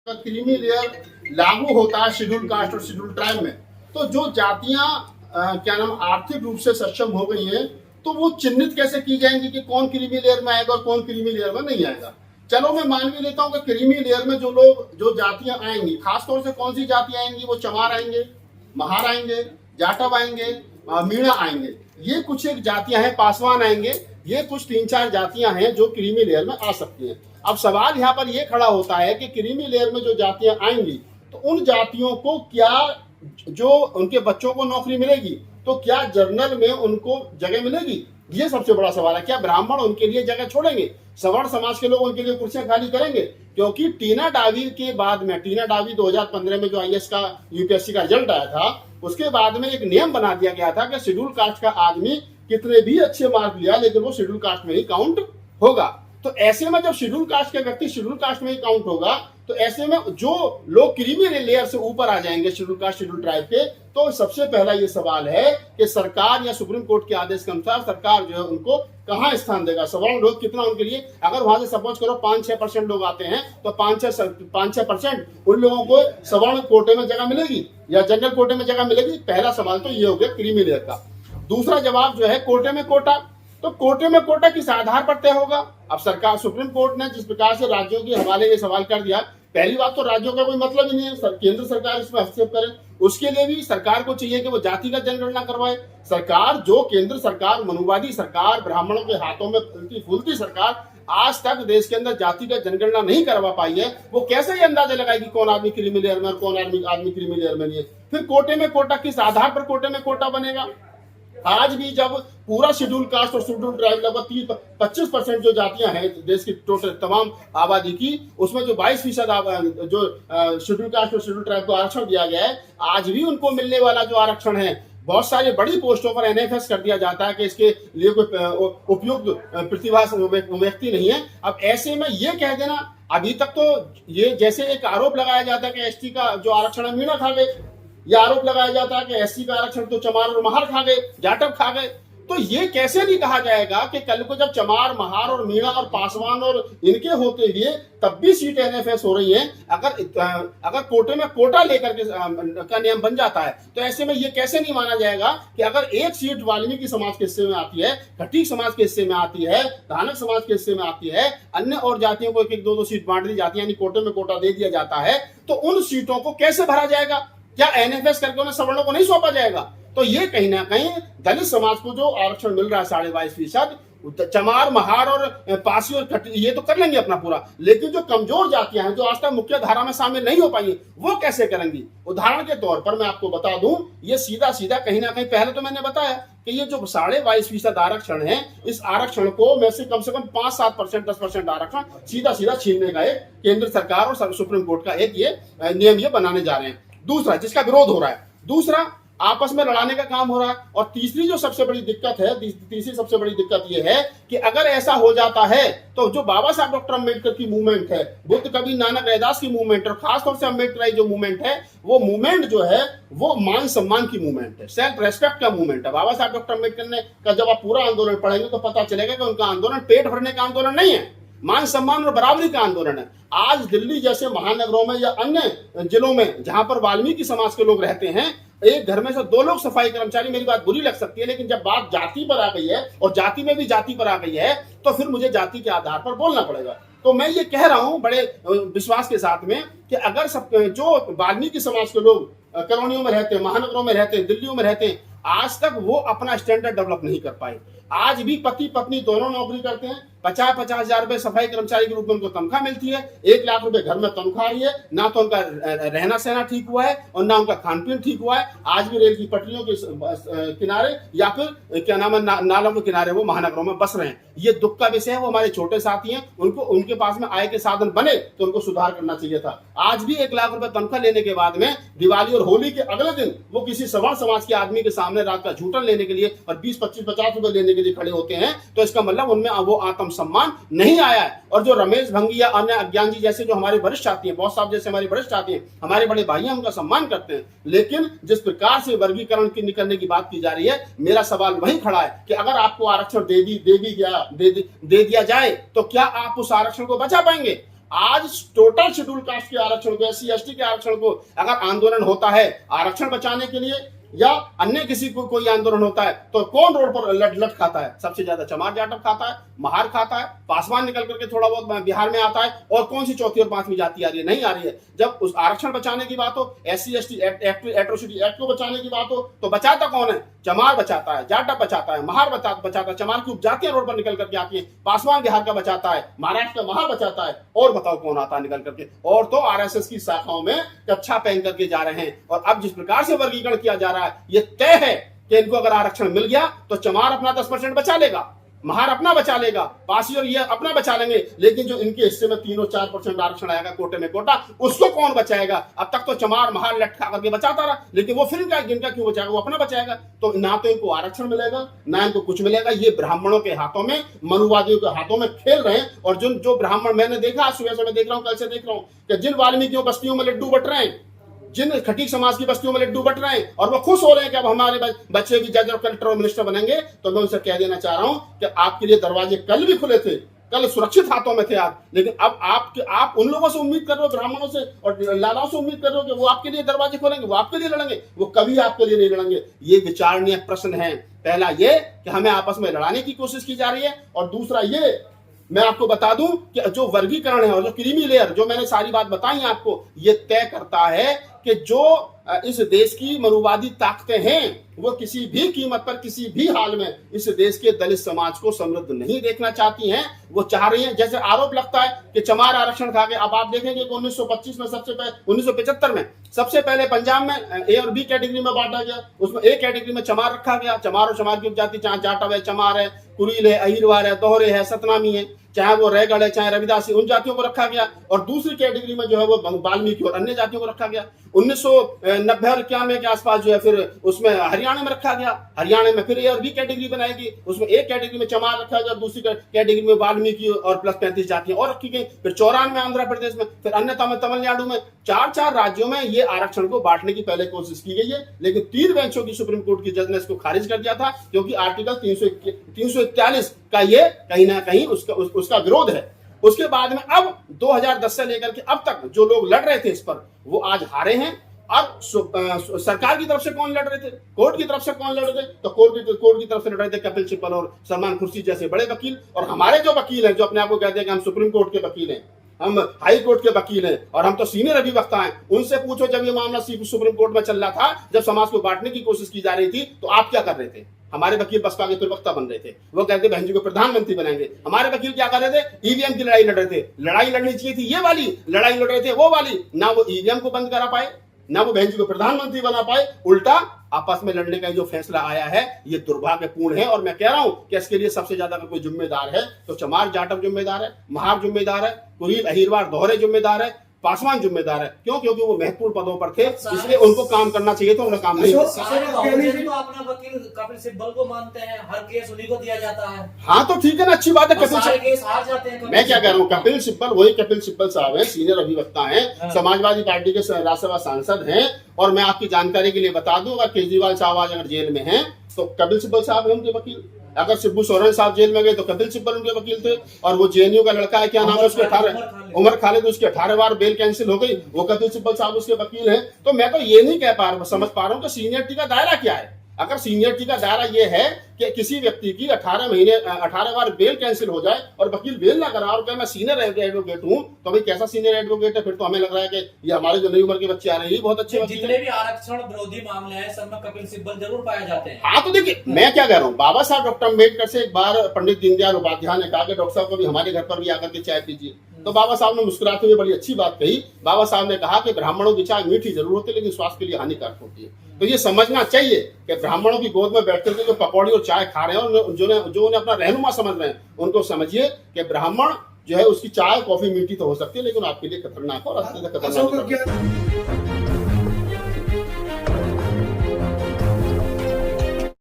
Creamy layer लागू होता है शेड्यूल कास्ट और शेड्यूल ट्राइब में, तो जो जातियां क्या नाम आर्थिक रूप से सक्षम हो गई हैं, तो वो चिन्हित कैसे की जाएंगी कि कौन क्रीमी लेयर में आएगा और कौन क्रीमी लेयर में नहीं आएगा। चलो मैं मान भी लेता हूँ कि क्रीमी लेयर में जो जातियां आएंगी, खासतौर से कौन सी जातियां आएंगी, वो चमार आएंगे, महार आएंगे, जाटव आएंगे, मीणा आएंगे, ये कुछ एक जातियां हैं, पासवान आएंगे, ये कुछ 3-4 जातियां हैं जो क्रीमी लेयर में आ सकती हैं। अब सवाल यहाँ पर यह खड़ा होता है कि क्रीमी लेयर में जो जातियां आएंगी, तो उन जातियों को क्या, जो उनके बच्चों को नौकरी मिलेगी, तो क्या जर्नल में उनको जगह मिलेगी? ये सबसे बड़ा सवाल है। क्या ब्राह्मण उनके लिए जगह छोड़ेंगे? सवर्ण समाज के लोग उनके लिए कुर्सियां खाली करेंगे? क्योंकि टीना डावी के बाद में, टीना डावी 2015 में जो आईएएस का यूपीएससी का रिजल्ट आया था, उसके बाद में एक नियम बना दिया गया था कि शेड्यूल कास्ट का आदमी कितने भी अच्छे मार्क लिया, लेकिन वो शेड्यूल कास्ट में ही काउंट होगा। तो ऐसे में जब शेड्यूल कास्ट के व्यक्ति शेड्यूल कास्ट में ही काउंट होगा, तो ऐसे में जो लोग क्रीमी लेयर से ऊपर आ जाएंगे शेड्यूल कास्ट शेड्यूल ट्राइब के, तो सबसे पहला ये सवाल है कि सरकार या सुप्रीम कोर्ट के आदेश के अनुसार सरकार जो है उनको कहां स्थान देगा? सवर्ण लोग कितना उनके लिए, अगर वहां से सपोज करो 5-6% लोग आते हैं, तो 5-6% उन लोगों को सवर्ण कोटे में जगह मिलेगी या जनरल कोटे में जगह मिलेगी? पहला सवाल तो ये हो गया क्रीमी लेयर का। दूसरा जवाब जो है कोटे में कोटा, तो कोटे में कोटा किस आधार पर तय होगा? अब सरकार, सुप्रीम कोर्ट ने जिस प्रकार से राज्यों के हवाले ये सवाल कर दिया, पहली बात तो राज्यों का कोई मतलब ही नहीं है केंद्र सरकार इसमें हस्तक्षेप करे। उसके लिए भी सरकार को चाहिए कि वो जातिगत जनगणना करवाए। सरकार, जो केंद्र सरकार, मनुवादी सरकार, ब्राह्मणों के हाथों में फूलती सरकार, आज तक देश के अंदर जातिगत जनगणना नहीं करवा पाई है, वो कैसे ये अंदाजा लगाएगी कौन आदमी क्रीमी लेयर में और कौन आदमी क्रीमी लेयर में नहीं है? फिर कोटे में कोटा, किस आधार पर कोटे में कोटा बनेगा? आज भी जब पूरा शेड्यूल कास्ट और शेड्यूल ट्राइब लगभग 25% जो जातियां हैं देश की टोटल तमाम आबादी की, उसमें जो 22% जो शेड्यूल कास्ट और शेड्यूल ट्राइब को आरक्षण दिया गया है, आज भी उनको मिलने वाला जो आरक्षण है, बहुत सारी बड़ी पोस्टों पर एनएफएस कर दिया जाता है कि इसके लिए कोई उपयुक्त प्रतिभा व्यक्ति नहीं है। अब ऐसे में ये कह देना, अभी तक तो ये जैसे एक आरोप लगाया जाता है कि एसटी का जो आरक्षण है मीणा खा गए, यह आरोप लगाया जाता है कि एससी का आरक्षण तो चमार और महार खा गए, जाटव खा गए। तो ये कैसे नहीं कहा जाएगा कि कल को जब चमार, महार और मीणा और पासवान और इनके होते हुए तब भी सीट एनएफएस हो रही है, अगर कोटे में कोटा लेकर के का नियम बन जाता है, तो ऐसे में ये कैसे नहीं माना जाएगा कि अगर एक सीट वाल्मीकि समाज के हिस्से में आती है, खटीक समाज के हिस्से में आती है, धानक समाज के हिस्से में आती है, अन्य और जातियों को 1-1, 2-2 सीट बांट दी जाती है, यानी कोटे में कोटा दे दिया जाता है, तो उन सीटों को कैसे भरा जाएगा? क्या एनएफएस करके उन्हें सवर्णों को नहीं सौंपा जाएगा? तो ये कहीं ना कहीं दलित समाज को जो आरक्षण मिल रहा है 22.5%, चमार, महार और पासी और खट्टी, ये तो कर लेंगे अपना पूरा, लेकिन जो कमजोर जातियां हैं, जो आज तक मुख्य धारा में शामिल नहीं हो पाई, वो कैसे करेंगी? उदाहरण के तौर पर मैं आपको बता दूं, ये सीधा सीधा कहीं ना कहीं, पहले तो मैंने बताया कि ये जो 22.5% आरक्षण है, इस आरक्षण को में से कम 5-7%, 10% आरक्षण सीधा सीधा छीनने का एक केंद्र सरकार और सुप्रीम कोर्ट का एक ये नियम ये बनाने जा रहे हैं। दूसरा, जिसका विरोध हो रहा है, दूसरा आपस में लड़ाने का काम हो रहा है। और तीसरी जो सबसे बड़ी दिक्कत है, तीसरी सबसे बड़ी दिक्कत यह है कि अगर ऐसा हो जाता है, तो जो बाबा साहब डॉक्टर अम्बेडकर की मूवमेंट है, बुद्ध कबीर नानक रैदास की मूवमेंट, और खासतौर से अम्बेडकर जो मूवमेंट है, वो मूवमेंट जो है वो मान सम्मान की मूवमेंट है, सेल्फ रेस्पेक्ट का मूवमेंट है। बाबा साहब डॉक्टर अम्बेडकर ने का जब आप पूरा आंदोलन पढ़ेंगे तो पता चलेगा कि उनका आंदोलन पेट भरने का आंदोलन नहीं है, मान सम्मान और बराबरी का आंदोलन है। आज दिल्ली जैसे महानगरों में या अन्य जिलों में जहां पर वाल्मीकि समाज के लोग रहते हैं, एक घर में से 2 लोग सफाई कर्मचारी, मेरी बात बुरी लग सकती है, लेकिन जब बात जाति पर आ गई है और जाति में भी जाति पर आ गई है, तो फिर मुझे जाति के आधार पर बोलना पड़ेगा। तो मैं ये कह रहा हूं बड़े विश्वास के साथ में कि अगर सब जो वाल्मीकि समाज के लोग कॉलोनियों में रहते हैं, महानगरों में रहते हैं, दिल्लियों में रहते हैं, आज तक वो अपना स्टैंडर्ड डेवलप नहीं कर पाए। आज भी पति पत्नी दोनों नौकरी करते हैं, 50-50 हजार रुपए सफाई कर्मचारी के रूप में उनको तनख्वाह मिलती है, 1 लाख रुपए घर में तनख्वाह रही है, ना तो उनका रहना सहना ठीक हुआ है और ना उनका खान पीन ठीक हुआ है। आज भी रेल की पटरियों के किनारे या फिर क्या नाम है नालों के किनारे वो महानगरों में बस रहे हैं। ये दुख का विषय है। वो हमारे छोटे साथी हैं, उनको उनके पास में आय के साधन बने तो उनको सुधार करना चाहिए था। आज भी 1 लाख रुपए तनख्वाह लेने के बाद में दिवाली और होली के अगले दिन वो किसी सवर्ण समाज के आदमी के सामने रात का झूठन लेने के लिए और 20-25-50 रुपए लेने के लिए खड़े होते हैं, तो इसका मतलब उनमें वो आत्मसम्मान नहीं आया है। और जो रमेश भंगी या अन्य अज्ञान जी जैसे जो हमारे वरिष्ठ साथी हैं, बॉस साहब जैसे हमारे वरिष्ठ साथी हैं, हमारे बड़े भाई हैं, उनका सम्मान करते हैं, लेकिन जिस प्रकार से वर्गीकरण की निकलने की बात की जा रही है, मेरा सवाल वही खड़ा है कि अगर आपको आरक्षण दे दिया जाए, तो क्या आप उस आरक्षण को बचा पाएंगे? आज टोटल शेड्यूल कास्ट के आरक्षण को, SC ST के आरक्षण को अगर आंदोलन होता है आरक्षण बचाने के लिए या अन्य किसी को कोई आंदोलन होता है तो कौन रोड पर लट खाता है? सबसे ज्यादा चमार जाटव खाता है, महार खाता है, पासवान निकल करके थोड़ा बहुत बिहार में आता है, और कौन सी चौथी और पांचवी जाति आ रही है? नहीं आ रही है। जब उस आरक्षण बचाने की बात हो, SC ST एट्रोसिटी एक्ट को बचाने की बात हो, तो बचाता कौन है? चमार बचाता है, जाटव बचाता है, महार बचाता है, चमार की उपजातियां रोड पर निकल करके आती है, पासवान बिहार का बचाता है, महाराष्ट्र का महार बचाता है, और बताओ कौन आता है निकल करके? और तो RSS की शाखाओं में कक्षा पहन करके जा रहे हैं। और अब जिस प्रकार से वर्गीकरण किया जा रहा है, ये तय है कि इनको अगर आरक्षण मिल गया तो चमार अपना 10% बचा लेगा, महार अपना बचा लेगा, पासी और ये अपना बचा लेंगे, लेकिन जो इनके हिस्से में 3 और 4% आरक्षण आएगा कोटे में कोटा, उसको कौन बचाएगा? अब तक तो चमार महार लटका करके बचाता रहा, लेकिन वो फिर इनका क्यों बचाएगा? वो अपना बचाएगा। तो ना तो इनको आरक्षण मिलेगा, ना इनको कुछ मिलेगा। ये ब्राह्मणों के हाथों में, मनुवादियों के हाथों में खेल रहे हैं। और जो ब्राह्मण मैंने देखा, सुबह से मैं देख रहा हूँ, कल से देख रहा हूँ कि जिन वाल्मीकियों बस्तियों में लड्डू बट रहे हैं, जिन खटीक समाज की बस्तियों में लड्डू बट रहे हैं, और वो खुश हो रहे हैं कि अब हमारे बच्चे भी जज और कलेक्टर और मिनिस्टर बनेंगे, तो मैं उनसे कह देना चाह रहा हूं कि आपके लिए दरवाजे कल भी खुले थे, कल सुरक्षित हाथों में थे आप, लेकिन अब आप उन लोगों से उम्मीद कर रहे हो, ब्राह्मणों से और लालाओं से उम्मीद कर रहे हो कि वो आपके लिए दरवाजे खोलेंगे, वो आपके लिए लड़ेंगे। वो कभी आपके लिए नहीं लड़ेंगे। ये विचारणीय प्रश्न है। पहला ये कि हमें आपस में लड़ाने की कोशिश की जा रही है, और दूसरा ये मैं आपको बता दूं कि जो वर्गीकरण है और जो क्रीमी लेयर, जो मैंने सारी बात बताई आपको, ये तय करता है कि जो इस देश की मनुवादी ताकतें हैं, वो किसी भी कीमत पर, किसी भी हाल में इस देश के दलित समाज को समृद्ध नहीं देखना चाहती हैं। वो चाह रही हैं, जैसे आरोप लगता है कि चमार आरक्षण खा गए। अब आप देखेंगे कि 1925 में 1975 में सबसे पहले पंजाब में A और B कैटेगरी में बांटा गया। उसमें A कैटेगरी में चमार रखा गया। चमार और चमार की उपजाति, चाहे जाटव है, चमार है, कुरील है, अहिरवार है, दोहरे है, सतनामी है, चाहे वो रैगढ़ है, चाहे रविदासी, उन जातियों को रखा गया। और दूसरी कैटेगरी में जो है वो वाल्मीकि और अन्य जातियों को रखा गया। 1990 और 91 के आसपास जो है फिर उसमें हरियाणा में रखा गया। हरियाणा में फिर A और B कैटेगरी बनाएगी। उसमें एक कैटेगरी में चमार रखा गया, दूसरी कैटेगरी में वाल्मीकि और प्लस 35 जातियां और रखी गई। फिर 94 में आंध्र प्रदेश में, फिर अन्य तमिलनाडु में, 4 राज्यों में ये आरक्षण को बांटने की पहले कोशिश की गई है, लेकिन 3 बेंचों की सुप्रीम कोर्ट की जज ने इसको खारिज कर दिया था, क्योंकि आर्टिकल 341 का ये कहीं ना कहीं उसका विरोध है। उसके बाद में अब 2010 से लेकर के अब तक जो लोग लड़ रहे थे इस पर, वो आज हारे हैं। अब सरकार की तरफ से कौन लड़ रहे थे, कोर्ट की तरफ से कौन लड़ रहे थे? तो कोर्ट की तरफ से लड़ रहे थे कपिल सिब्बल और सलमान खुर्शीद जैसे बड़े वकील। और हमारे जो वकील हैं, जो अपने आप को कहते हैं कि हम सुप्रीम कोर्ट के वकील हैं, हम हाई कोर्ट के वकील हैं और हम तो सीनियर अधिवक्ता हैं, उनसे पूछो जब ये मामला सुप्रीम कोर्ट में चल रहा था, जब समाज को बांटने की कोशिश की जा रही थी, तो आप क्या कर रहे थे? हमारे वकील बसपा के प्रवक्ता बन रहे थे, वो कहते बहन जी को प्रधानमंत्री बनाएंगे। हमारे वकील क्या कर रहे थे? ईवीएम की लड़ाई लड़ रहे थे। लड़ाई लड़नी चाहिए थी ये वाली, लड़ाई लड़ रहे थे वो वाली। ना वो ईवीएम को बंद करा पाए, ना वो बहन जी को प्रधानमंत्री बना पाए, उल्टा आपस में लड़ने का जो फैसला आया है ये दुर्भाग्यपूर्ण है। और मैं कह रहा हूं कि इसके लिए सबसे ज्यादा अगर कोई जिम्मेदार है तो चमार जाटव जिम्मेदार है, महार जिम्मेदार है, कुरील अहिरवार दोहरे जिम्मेदार है, पासवान जिम्मेदार है। क्यों? क्योंकि वो महत्वपूर्ण पदों पर थे, इसलिए उनको काम करना चाहिए, तो उन्हें काम नहीं किया। तो अपना वकील कपिल सिब्बल को मानते हैं, हर केस उन्हीं को दिया जाता है। हाँ तो ठीक है ना, अच्छी बात है। सारे केस हार जाते हैं। मैं क्या कह रहा हूँ, कपिल सिब्बल वही कपिल सिब्बल साहब है, सीनियर अधिवक्ता हैं, समाजवादी पार्टी के राज्यसभा सांसद हैं। और मैं आपकी जानकारी के लिए बता दूं, अगर केजरीवाल साहब आज अगर जेल में हैं तो कपिल सिब्बल साहब है उनके वकील। अगर शिबू सोरेन साहब जेल में गए तो कपिल सिब्बल उनके वकील थे। और वो जेएनयू का लड़का है, क्या नाम है उसके, 18 उमर खालिद, उसकी 18 बार बेल कैंसिल हो गई, वो कपिल सिब्बल साहब उसके वकील हैं। तो मैं तो ये नहीं समझ पा रहा हूँ कि सीनियरिटी का दायरा क्या है। अगर सीनियरिटी का दायरा ये है कि किसी व्यक्ति की 18 बार बेल कैंसिल हो जाए और वकील बेल ना करा और कहे मैं सीनियर एडवोकेट हूं, तो भाई कैसा सीनियर एडवोकेट है? फिर तो हमें लग रहा है कि ये हमारे जो नई उम्र के बच्चे आ रहे हैं बहुत अच्छे वकील। जितने भी आरक्षण विरोधी मामले हैं सब में कपिल सिब्बल जरूर पाए जाते हैं। हाँ तो देखिए, मैं क्या कह रहा हूँ, बाबा साहब डॉक्टर अम्बेडकर से एक बार पंडित दीनदयाल उपाध्याय ने कहा कि डॉक्टर साहब को भी हमारे घर पर भी आकर के चाय पीजिए। तो बाबा साहब ने मुस्कुराते हुए बड़ी अच्छी बात कही। बाबा साहब ने कहा कि ब्राह्मणों की चाय मीठी जरूर होती है, लेकिन स्वास्थ्य के लिए हानिकारक होती है। तो ये समझना चाहिए कि ब्राह्मणों की गोद में बैठते हुए जो पकौड़ी और चाय खा रहे हैं, जो उन्हें अपना रहनुमा समझ रहे हैं, उनको समझिए कि ब्राह्मण जो है उसकी चाय कॉफी मीठी तो हो सकती है, लेकिन आपके लिए खतरनाक और अत्यंत खतरनाक।